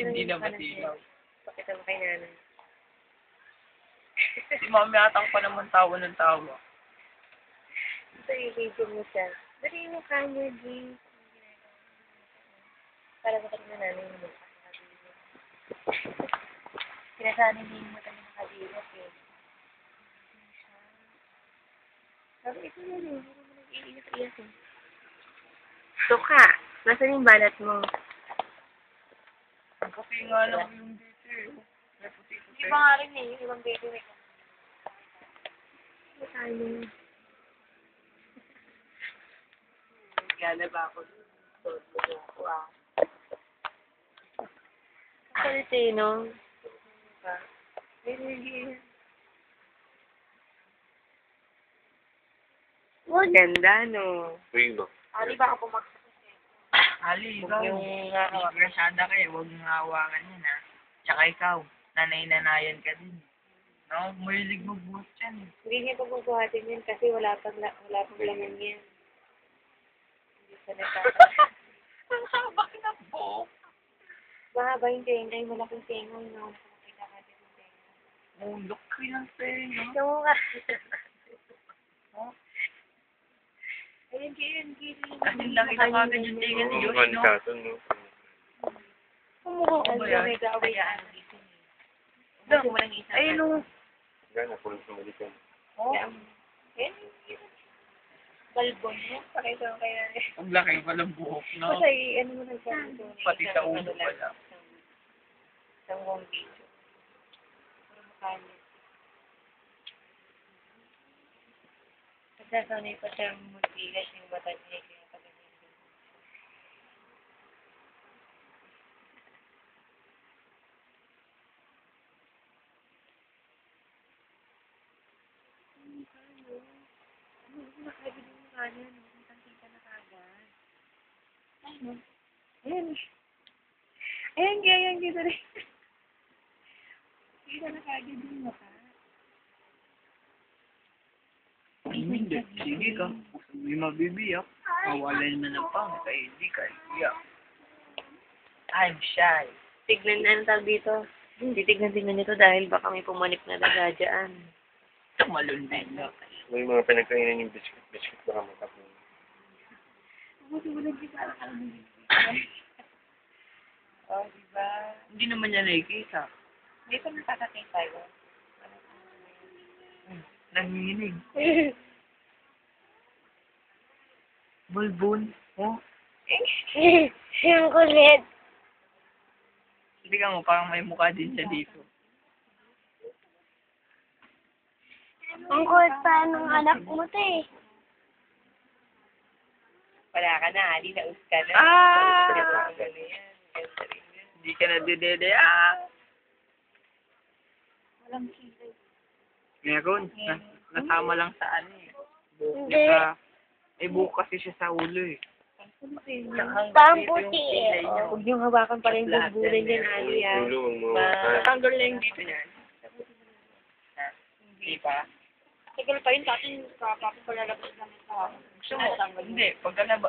hindi na matinaw. Pakita mo kay nanay. Si mami atang pa naman tawa ng tawa. Ito i-video mo siya. Dali mo camera, Jane. Para sa kanina nanay mo. Sinasabi din mo tayo nakadilat eh. Sabi, ito na rin. Hindi mo nag-iiyak-iyak eh. Suka! Nasaan yung balat mo? Ang puti nga lang yung dito eh. May puti-puti. Iba nga rin eh. Yung ibang baby wait. Ano? Gana ba ako? Kulit eh, no? Ganda, no? Uy, no. Di ba ako pumaksak? Ali, ikaw. Yung Grasada kayo, huwag mong hawakan yan ha. Tsaka ikaw, nanay-nanayan ka din. No? Mahilig magbuhat yan. Hindi niya pagbubuhatin yan kasi wala pang laman yan. Hindi sa nagkakaroon. Ang haba na po. Mahaba yung tenga, yung malaking tenga, yung nakakita ka din yung tenga. Oh, laki ng tenga. Yung nga. Oh, Ayun, gilin. kasi laki na kagad yung tenga ni Yoshi, no? Manikaton, no? Kumuha Ano ba yan? Kayaan dito. Gusto mo lang isa. Ayun, no. Gana, pulis na malikan. Oh, Balbon mo. Pakita mo kaya. ang laki palang buhok, no? Kasi, ano mo na siya. Pati sa ulo pala. Isang buong video. Puro mukha niya. Nagsasanay pa siyang mutigas yung bata niya. Kaya pag-ganyan din. Nakagod yung mukha niya. Nakita na kagad. Ayun. Ayan. Ayan, ayan, dito rin. Kita na kagad yung mukha. Hindi. Sige ka. Hindi mabibiyak. Mawalan na ng pang. Kaya hindi ka iyak. I'm shy. Tignan na ang tawag dito. Titignan nito dahil baka may pumanik na daga dyan. Tumalon din. No? May mga pinagkainan yung biscuit baka matapon. Buti mo lang kita alam mo. Oh, diba? Hindi naman niya nakikita. Hindi ko nakakating tayo. Nanginginig. Bulbun. Oh. Yung kulit. Hindi ka mo, parang may mukha din siya dito. Ang kulit pa ng anak mo to eh. Wala ka na, Ali. Naus ka na. Ah! Hindi ka na didede. Ah! Walang kilay. Meron. Nasama lang sa ano eh. Buhok niya sa... May buhok kasi siya sa ulo eh. Parang puti eh. Huwag niyong hawakan pa rin yung bulbulan niyan, Ali ah. Ulo, ang mga... Tanggal na yung dito niyan. Hindi pa. Tagal pa yun, dati papapalalabas namin sa Gusto mo? Hindi. Pagka na ba...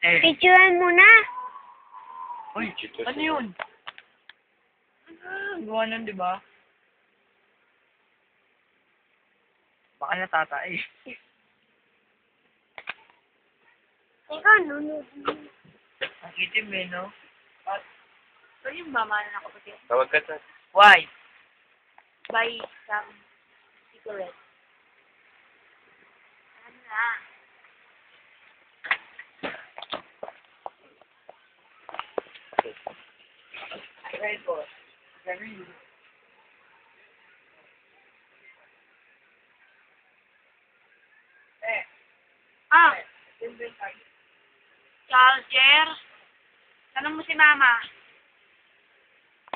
eh. Picturean mo na. Uy, ano yun? Gawa nun, di ba? Baka natatay. Ikaw, nunod. Ang itim eh, no? So, yung mama na nakapatid. Tawag ka sa... Why? Buy some cigarettes. Ano na? Right, boss. Very good. Ah! Charger? Tanong mo si mama.